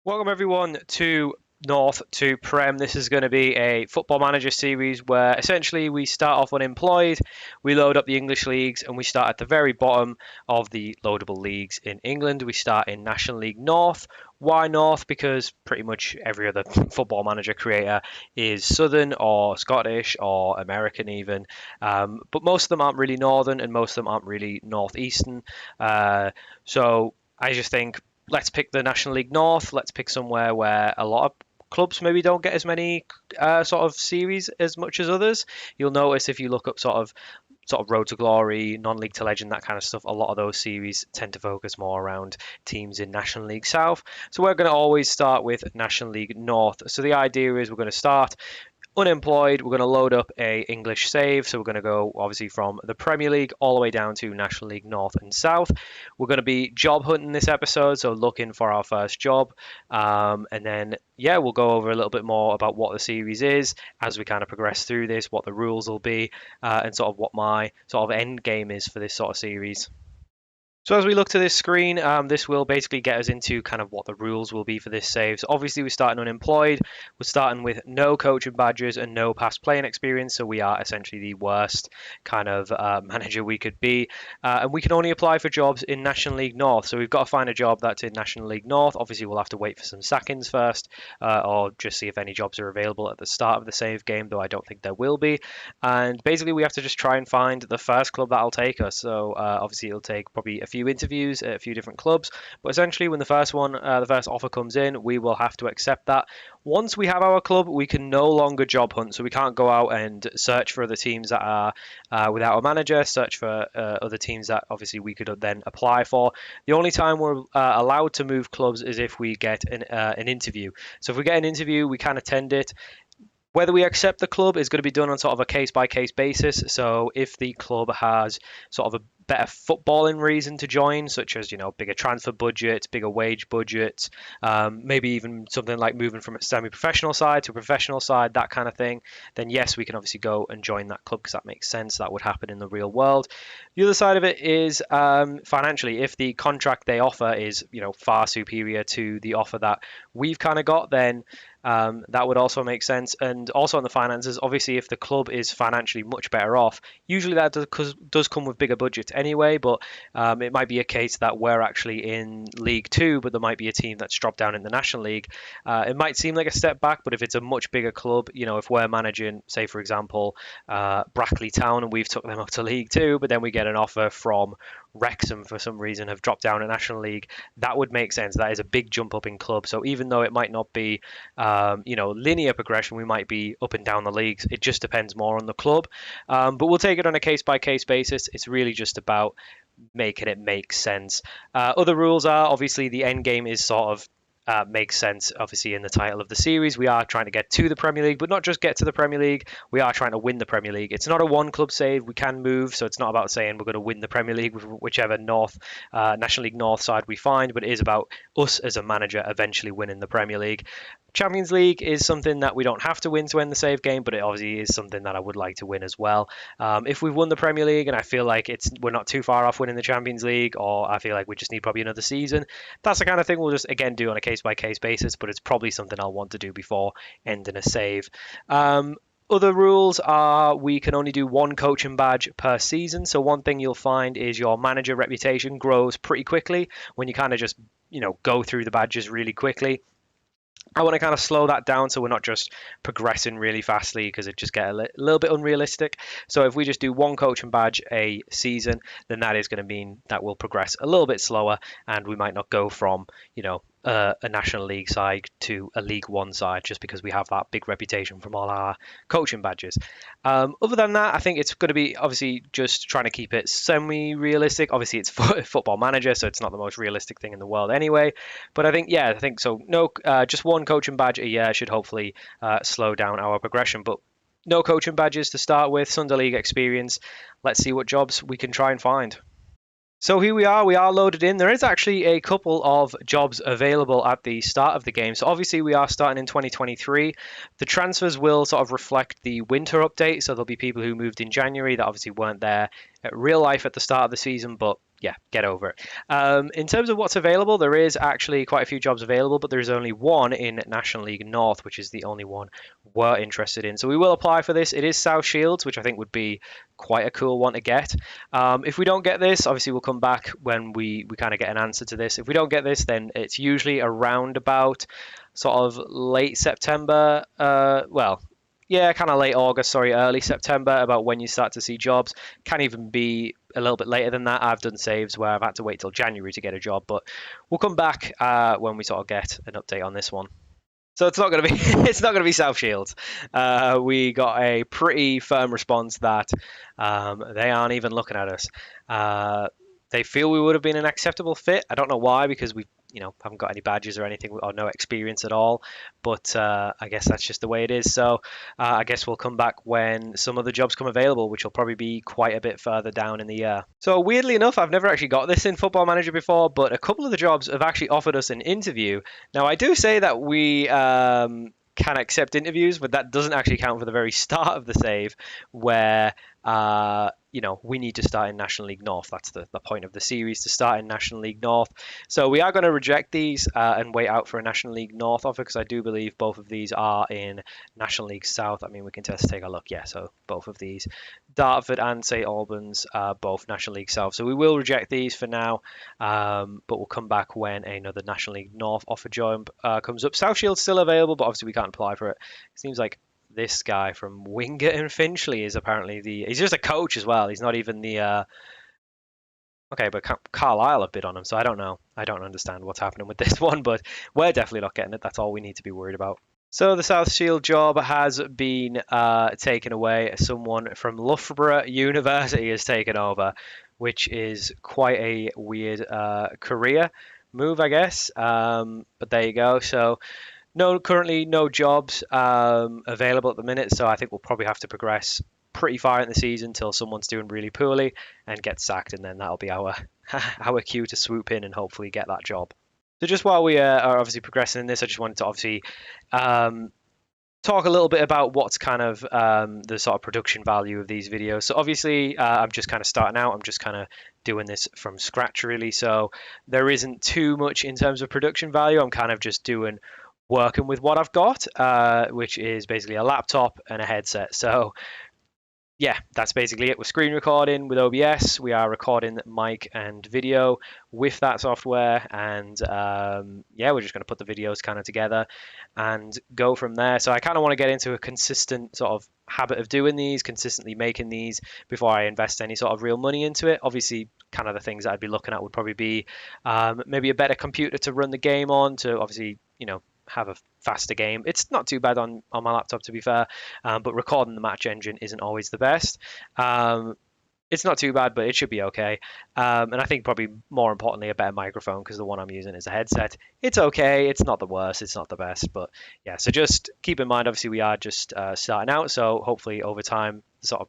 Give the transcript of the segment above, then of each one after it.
Welcome everyone to North to Prem. This is going to be a football manager series where essentially we start off unemployed, we load up the English leagues, and we start at the very bottom of the loadable leagues in England. We start in National League North. Why North? Because pretty much every other football manager creator is Southern or Scottish or American even. But most of them aren't really Northern and most of them aren't really Northeastern. So I just think let's pick the National League North. Let's pick somewhere where a lot of clubs maybe don't get as many sort of series as much as others. You'll notice if you look up sort of Road to Glory, non-league to legend, that kind of stuff, a lot of those series tend to focus more around teams in National League South. So we're going to always start with National League North. So the idea is we're going to start unemployed. We're going to load up a English save, so we're going to go obviously from the Premier League all the way down to National League North and South. We're going to be job hunting this episode, so looking for our first job, and then we'll go over a little bit more about what the series is as we kind of progress through this, what the rules will be, and sort of what my sort of end game is for this sort of series. So as we look to this screen, this will basically get us into kind of what the rules will be for this save. So obviously we're starting unemployed. We're starting with no coaching badges and no past playing experience. So we are essentially the worst kind of manager we could be. And we can only apply for jobs in National League North. So we've got to find a job that's in National League North. Obviously we'll have to wait for some sackings first, or just see if any jobs are available at the start of the save game, though I don't think there will be. And basically we have to just try and find the first club that'll take us. So obviously it'll take probably a few interviews at a few different clubs, but essentially when the first offer comes in, we will have to accept that. Once we have our club, we can no longer job hunt, so we can't go out and search for other teams that are without a manager, search for other teams that obviously we could then apply for. The only time we're allowed to move clubs is if we get an interview. So if we get an interview, we can attend it. Whether we accept the club is going to be done on sort of a case-by-case basis. So if the club has sort of a better footballing reason to join, such as, bigger transfer budgets, bigger wage budgets, maybe even something like moving from a semi-professional side to a professional side, that kind of thing, then yes, we can obviously go and join that club because that makes sense. That would happen in the real world. The other side of it is financially. If the contract they offer is, far superior to the offer that we've kind of got, then that would also make sense. And also on the finances, obviously, if the club is financially much better off, usually that does come with bigger budgets anyway, but it might be a case that we're actually in League 2, but there might be a team that's dropped down in the National League. It might seem like a step back, but if it's a much bigger club, if we're managing, say, for example, Brackley Town, and we've took them up to League 2, but then we get an offer from Wrexham for some reason have dropped down in National League, that would make sense. That is a big jump up in club. So even though it might not be linear progression, we might be up and down the leagues. It just depends more on the club. But we'll take it on a case-by-case basis. It's really just about making it make sense. Other rules are obviously the end game is sort of makes sense, obviously, in the title of the series. We are trying to get to the Premier League, but not just get to the Premier League. We are trying to win the Premier League. It's not a one-club save. We can move, so it's not about saying we're going to win the Premier League with whichever National League North side we find, but it is about us as a manager eventually winning the Premier League. Champions League is something that we don't have to win to end the save game, but it obviously is something that I would like to win as well. If we've won the Premier League and I feel like we're not too far off winning the Champions League, or I feel like we just need probably another season, that's the kind of thing we'll just again do on a case-by-case basis, but it's probably something I'll want to do before ending a save. Other rules are we can only do one coaching badge per season. So one thing you'll find is your manager reputation grows pretty quickly when you kind of just go through the badges really quickly. I want to kind of slow that down so we're not just progressing really fastly because it just get a little bit unrealistic. So if we just do one coaching badge a season, then that is going to mean that we'll progress a little bit slower and we might not go from, a National League side to a League One side just because we have that big reputation from all our coaching badges. Other than that, I think it's going to be obviously just trying to keep it semi-realistic. Obviously, it's football manager, so it's not the most realistic thing in the world anyway. But I think so. No, just one coaching badge a year should hopefully slow down our progression. But no coaching badges to start with, Sunday League experience. Let's see what jobs we can try and find. So here we are loaded in. There is actually a couple of jobs available at the start of the game. So obviously we are starting in 2023. The transfers will sort of reflect the winter update. So there'll be people who moved in January that obviously weren't there at real life at the start of the season, but yeah, get over it. In terms of what's available, there is actually quite a few jobs available, but there's only one in National League North, which is the only one we're interested in. So we will apply for this. It is South Shields, which I think would be quite a cool one to get. If we don't get this, obviously we'll come back when we kind of get an answer to this. If we don't get this, then it's usually around about sort of late September. Yeah, kind of late August, sorry, early September, about when you start to see jobs. Can even be a little bit later than that. I've done saves where I've had to wait till January to get a job, but we'll come back when we sort of get an update on this one. So it's not going to be it's not going to be South Shields. We got a pretty firm response that they aren't even looking at us. They feel we would have been an acceptable fit. I don't know why, because we haven't got any badges or anything, or no experience at all. But I guess that's just the way it is. So I guess we'll come back when some of the jobs come available, which will probably be quite a bit further down in the year. So weirdly enough, I've never actually got this in Football Manager before, but a couple of the jobs have actually offered us an interview. Now I do say that we can accept interviews, but that doesn't actually count for the very start of the save, where we need to start in National League North. That's the point of the series, to start in National League North. So we are going to reject these and wait out for a National League North offer, because I do believe both of these are in National League South. I mean, we can just take a look. Yeah, so both of these, Dartford and St Albans, are both National League South. So we will reject these for now, but we'll come back when another National League North offer job comes up. South Shield's still available, but obviously we can't apply for it. It seems like this guy from Wingate and Finchley is apparently he's just a coach as well. He's not even the okay, but Carlisle have bid on him, so I don't know. I don't understand what's happening with this one, but we're definitely not getting it. That's all we need to be worried about. So the South Shield job has been taken away. Someone from Loughborough University has taken over, which is quite a weird career move, I guess. But there you go. So currently no jobs available at the minute, so I think we'll probably have to progress pretty far in the season until someone's doing really poorly and gets sacked, and then that'll be our our cue to swoop in and hopefully get that job. So just while we are obviously progressing in this, I just wanted to obviously talk a little bit about what's kind of the sort of production value of these videos. So obviously I'm just kind of starting out. I'm just kind of doing this from scratch really, so there isn't too much in terms of production value. I'm kind of just working with what I've got, which is basically a laptop and a headset. So yeah, that's basically it. We're screen recording with OBS. We are recording mic and video with that software, and yeah, we're just going to put the videos kind of together and go from there. So I kind of want to get into a consistent sort of habit of doing these, consistently making these before I invest any sort of real money into it. Obviously, kind of the things that I'd be looking at would probably be maybe a better computer to run the game on, to obviously, have a faster game. It's not too bad on my laptop, to be fair, but recording the match engine isn't always the best. It's not too bad, but it should be okay. And I think probably more importantly, a better microphone, because the one I'm using is a headset. It's okay. It's not the worst. It's not the best. But yeah, so just keep in mind, obviously, we are just starting out. So hopefully over time, the sort of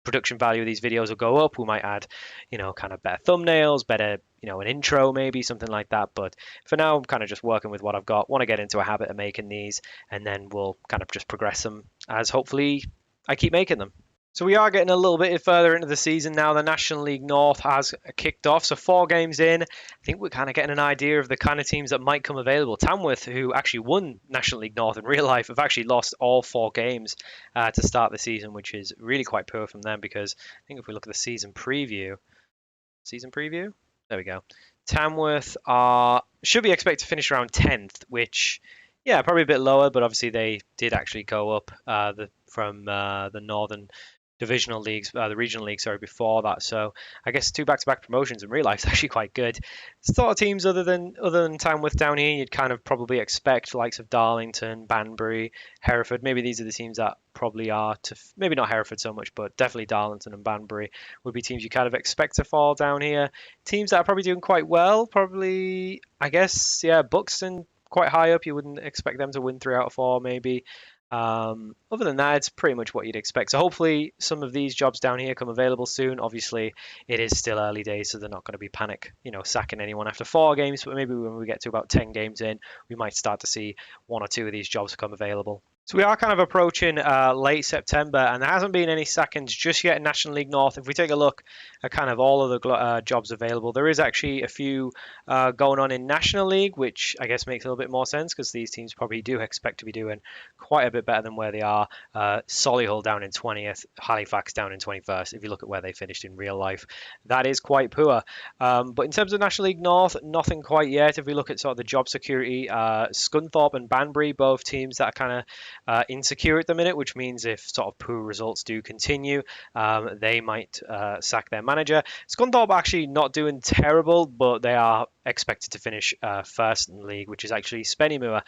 production value of these videos will go up. We might add, kind of better thumbnails, better, an intro, maybe something like that. But for now, I'm kind of just working with what I've got. Want to get into a habit of making these, and then we'll kind of just progress them as hopefully I keep making them. So we are getting a little bit further into the season now. The National League North has kicked off. So 4 games in, I think we're kind of getting an idea of the kind of teams that might come available. Tamworth, who actually won National League North in real life, have actually lost all 4 games to start the season, which is really quite poor from them, because I think if we look at the season preview, there we go. Tamworth should be expected to finish around 10th, which, yeah, probably a bit lower, but obviously they did actually go up from the Northern Divisional Leagues, the Regional League, sorry, before that. So I guess 2 back-to-back promotions in real life is actually quite good. Sort of teams other than Tamworth down here, you'd kind of probably expect likes of Darlington, Banbury, Hereford. Maybe these are the teams that probably are maybe not Hereford so much, but definitely Darlington and Banbury would be teams you kind of expect to fall down here. Teams that are probably doing quite well, probably, I guess, yeah, Buxton quite high up. You wouldn't expect them to win 3 out of 4 maybe. Other than that, it's pretty much what you'd expect. So hopefully some of these jobs down here come available soon. Obviously, it is still early days, so they're not going to be sacking anyone after 4 games. But maybe when we get to about 10 games in, we might start to see 1 or 2 of these jobs come available. So we are kind of approaching late September, and there hasn't been any seconds just yet in National League North. If we take a look at kind of all of the jobs available, there is actually a few going on in National League, which I guess makes a little bit more sense because these teams probably do expect to be doing quite a bit better than where they are. Solihull down in 20th, Halifax down in 21st. If you look at where they finished in real life, that is quite poor. But in terms of National League North, nothing quite yet. If we look at sort of the job security, Scunthorpe and Banbury, both teams that are kind of insecure at the minute, which means if sort of poor results do continue, they might sack their manager. Scunthorpe actually not doing terrible, but they are expected to finish first in the league, which is actually Spennymoor,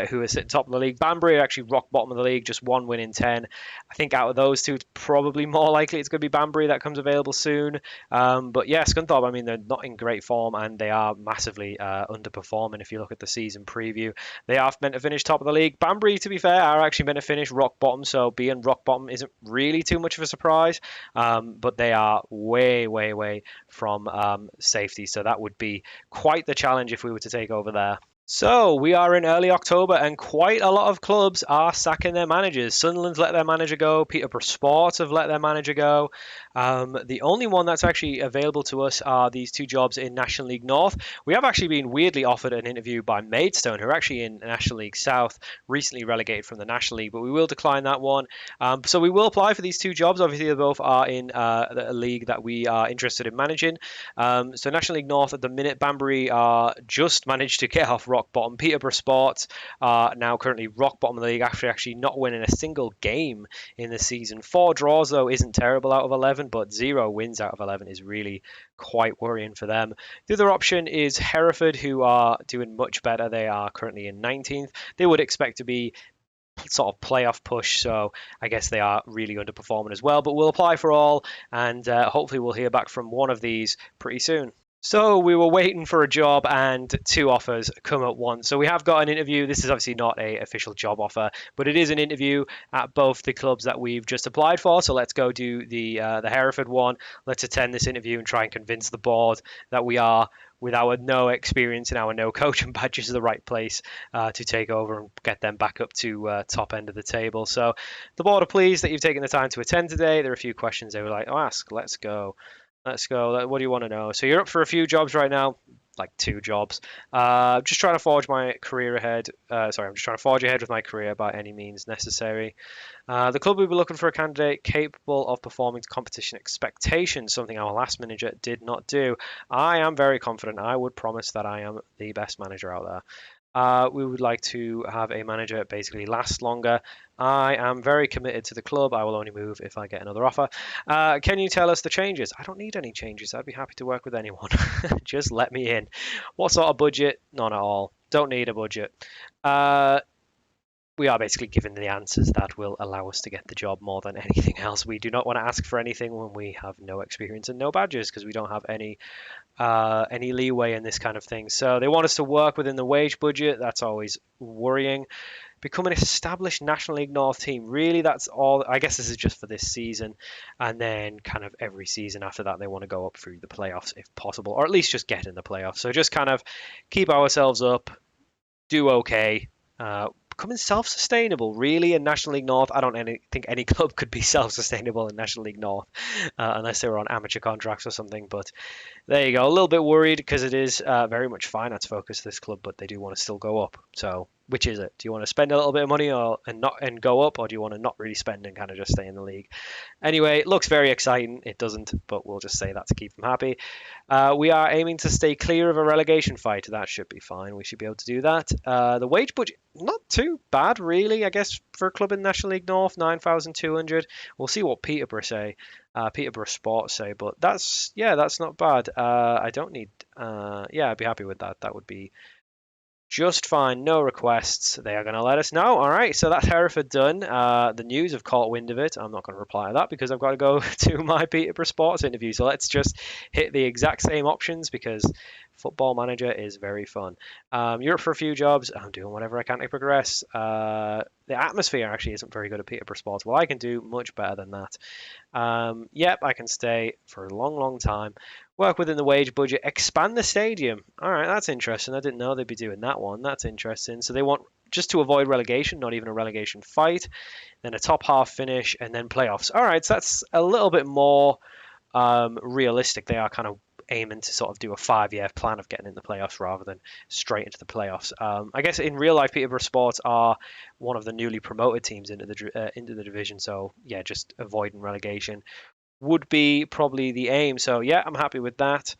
who are sitting top of the league. Banbury are actually rock bottom of the league, just 1 win in 10. I think out of those two, it's probably more likely it's going to be Banbury that comes available soon. But yeah, Scunthorpe, I mean, they're not in great form and they are massively underperforming. If you look at the season preview, they are meant to finish top of the league. Banbury, to be fair, are actually meant to finish rock bottom, so being rock bottom isn't really too much of a surprise. But they are way, way, way from safety, so that would be quite the challenge if we were to take over there. So we are in early October and quite a lot of clubs are sacking their managers. Sunderland's let their manager go. Peterborough Sports have let their manager go. The only one that's actually available to us are these two jobs in National League North. We have actually been weirdly offered an interview by Maidstone, who are actually in National League South, recently relegated from the National League, but we will decline that one. So we will apply for these two jobs. Obviously, they both are in a league that we are interested in managing. So National League North at the minute, Banbury are just managed to get off rock bottom. Peterborough Sports are now currently rock bottom of the league after actually not winning a single game in the season. 4 draws, though, isn't terrible out of 11, but 0 wins out of 11 is really quite worrying for them. The other option is Hereford, who are doing much better. They are currently in 19th. They would expect to be sort of playoff push, so I guess they are really underperforming as well, but we'll apply for all and hopefully we'll hear back from one of these pretty soon. So we were waiting for a job and 2 offers come at once. So we have got an interview. This is obviously not a official job offer, but it is an interview at both the clubs that we've just applied for. So let's go do the Hereford one. Let's attend this interview and try and convince the board that we are, with our no experience and our no coaching badges, the right place to take over and get them back up to top end of the table. So the board are pleased that you've taken the time to attend today. There are a few questions they would like to ask. Let's go. Let's go. What do you want to know? So you're up for a few jobs right now, like 2 jobs. Just trying to forge my career ahead. I'm just trying to forge ahead with my career by any means necessary. The club will be looking for a candidate capable of performing to competition expectations, something our last manager did not do. I am very confident. I would promise that I am the best manager out there. We would like to have a manager basically last longer. I am very committed to the club. I will only move if I get another offer. Can you tell us the changes? I don't need any changes. I'd be happy to work with anyone. Just let me in. What sort of budget? None at all. Don't need a budget. We are basically given the answers that will allow us to get the job more than anything else. We do not want to ask for anything when we have no experience and no badges because we don't have any leeway in this kind of thing. So they want us to work within the wage budget. That's always worrying. Become an established National League North team. Really, that's all. I guess this is just for this season. And then kind of every season after that, they want to go up through the playoffs if possible, or at least just get in the playoffs. So just kind of keep ourselves up, do okay, becoming self-sustainable, really, in National League North. I don't think any club could be self-sustainable in National League North unless they were on amateur contracts or something. But there you go. A little bit worried because it is very much finance focused, this club, but they do want to still go up. So which is it? Do you want to spend a little bit of money and go up, or do you want to not really spend and kind of just stay in the league? Anyway, it looks very exciting. It doesn't, but we'll just say that to keep them happy. We are aiming to stay clear of a relegation fight. That should be fine. We should be able to do that. The wage budget, not too bad, really, I guess, for a club in National League North, 9,200. We'll see what Peterborough say. Peterborough Sports say, but that's not bad. I don't need, I'd be happy with that. That would be just fine. No requests. They are going to let us know. All right, so that's Hereford done. The news have caught wind of it. I'm not going to reply to that because I've got to go to my Peterborough Sports interview. So let's just hit the exact same options because Football Manager is very fun. You're up for a few jobs. I'm doing whatever I can to progress. The atmosphere actually isn't very good at Peterborough Sports. Well, I can do much better than that. Yep, I can stay for a long, long time. Work within the wage budget. Expand the stadium. All right, that's interesting. I didn't know they'd be doing that one. That's interesting. So they want just to avoid relegation, not even a relegation fight. Then a top half finish, and then playoffs. All right, so that's a little bit more realistic. They are kind of aiming to sort of do a 5-year plan of getting in the playoffs rather than straight into the playoffs. I guess in real life, Peterborough Sports are one of the newly promoted teams into the division. So yeah, just avoiding relegation would be probably the aim. So yeah, I'm happy with that.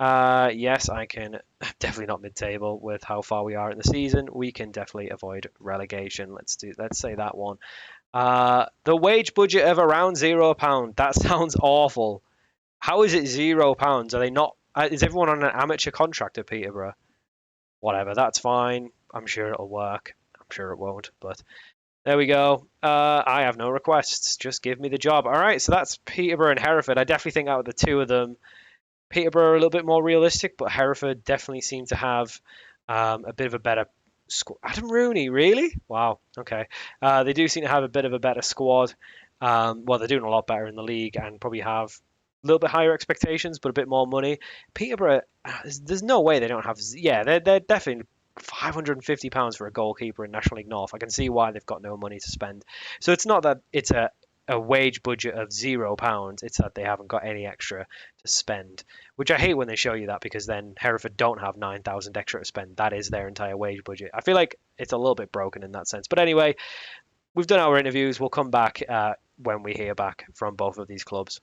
Yes, I can definitely not mid-table with how far we are in the season. We can definitely avoid relegation. Let's say that one. The wage budget of around £0. That sounds awful. How is it £0? Are they not? Is everyone on an amateur contract at Peterborough? Whatever, that's fine. I'm sure it'll work. I'm sure it won't, but there we go. I have no requests. Just give me the job. All right, so that's Peterborough and Hereford. I definitely think out of the two of them, Peterborough are a little bit more realistic, but Hereford definitely seem to have a bit of a better squad. Adam Rooney, really? Wow. Okay. They do seem to have a bit of a better squad. Well, they're doing a lot better in the league and probably have a little bit higher expectations, but a bit more money. Peterborough, there's no way they don't have. Yeah, they're definitely £550 for a goalkeeper in National League North. I can see why they've got no money to spend. So it's not that it's a wage budget of £0. It's that they haven't got any extra to spend, which I hate when they show you that, because then Hereford don't have 9,000 extra to spend. That is their entire wage budget. I feel like it's a little bit broken in that sense. But anyway, we've done our interviews. We'll come back when we hear back from both of these clubs.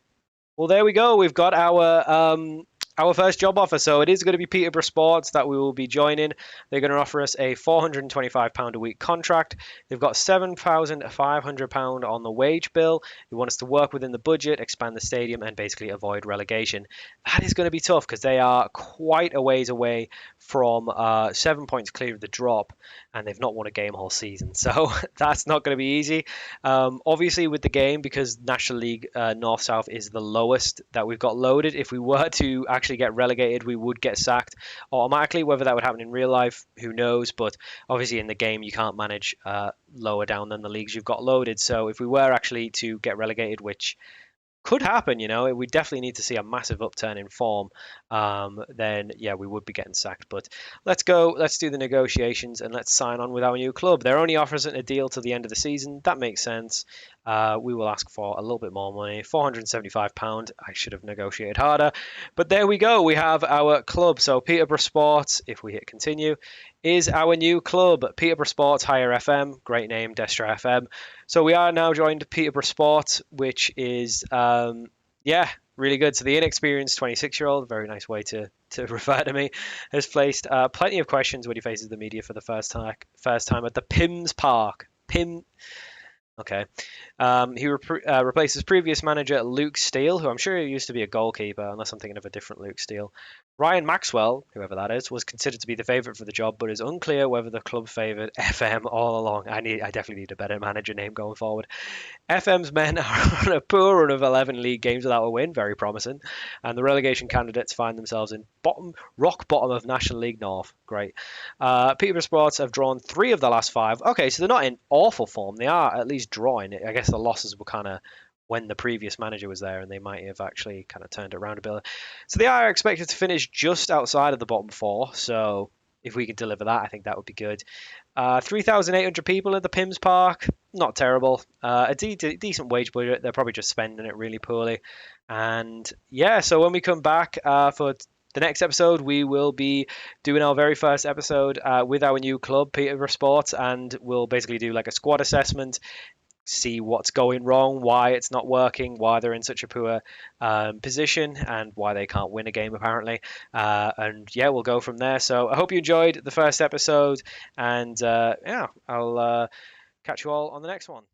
Well, there we go. We've got our first job offer. So it is going to be Peterborough Sports that we will be joining. They're going to offer us a £425 a week contract. They've got £7,500 on the wage bill. They want us to work within the budget, expand the stadium, and basically avoid relegation. That is going to be tough because they are quite a ways away from 7 points clear of the drop, and they've not won a game all season. So that's not going to be easy. Obviously, with the game, because National League North-South is the lowest that we've got loaded, if we were to actually get relegated, we would get sacked automatically. Whether that would happen in real life, who knows? But obviously in the game, you can't manage lower down than the leagues you've got loaded. So if we were actually to get relegated, which could happen, we definitely need to see a massive upturn in form. Then yeah, we would be getting sacked. But let's do the negotiations and let's sign on with our new club. They're only offering a deal till the end of the season. That makes sense. We will ask for a little bit more money, £475. I should have negotiated harder, but there we go. We have our club. So Peterborough Sports, if we hit continue, is our new club. Peterborough Sports Higher FM, great name, Destra FM. So we are now joined Peterborough Sports, which is really good. So the inexperienced 26-year-old, very nice way to refer to me, has placed plenty of questions when he faces the media for the first time at the PIMS Park. Okay. He replaces previous manager Luke Steele, who I'm sure used to be a goalkeeper, unless I'm thinking of a different Luke Steele. Ryan Maxwell, whoever that is, was considered to be the favourite for the job, but is unclear whether the club favoured FM all along. I definitely need a better manager name going forward. FM's men are on a poor run of 11 league games without a win, very promising, and the relegation candidates find themselves in rock bottom of National League North. Great. Peterborough Sports have drawn 3 of the last 5. Okay, so they're not in awful form. They are at least drawing. I guess the losses were kind of when the previous manager was there, and they might have actually kind of turned it around a bit. So they are expected to finish just outside of the bottom 4. So if we could deliver that, I think that would be good. 3,800 people at the PIMS Park, not terrible. A decent wage budget. They're probably just spending it really poorly. And yeah, so when we come back for the next episode, we will be doing our very first episode with our new club, Peterborough Sports, and we'll basically do like a squad assessment, see what's going wrong, why it's not working, why they're in such a poor position, and why they can't win a game apparently. And yeah, we'll go from there. So I hope you enjoyed the first episode, and I'll catch you all on the next one.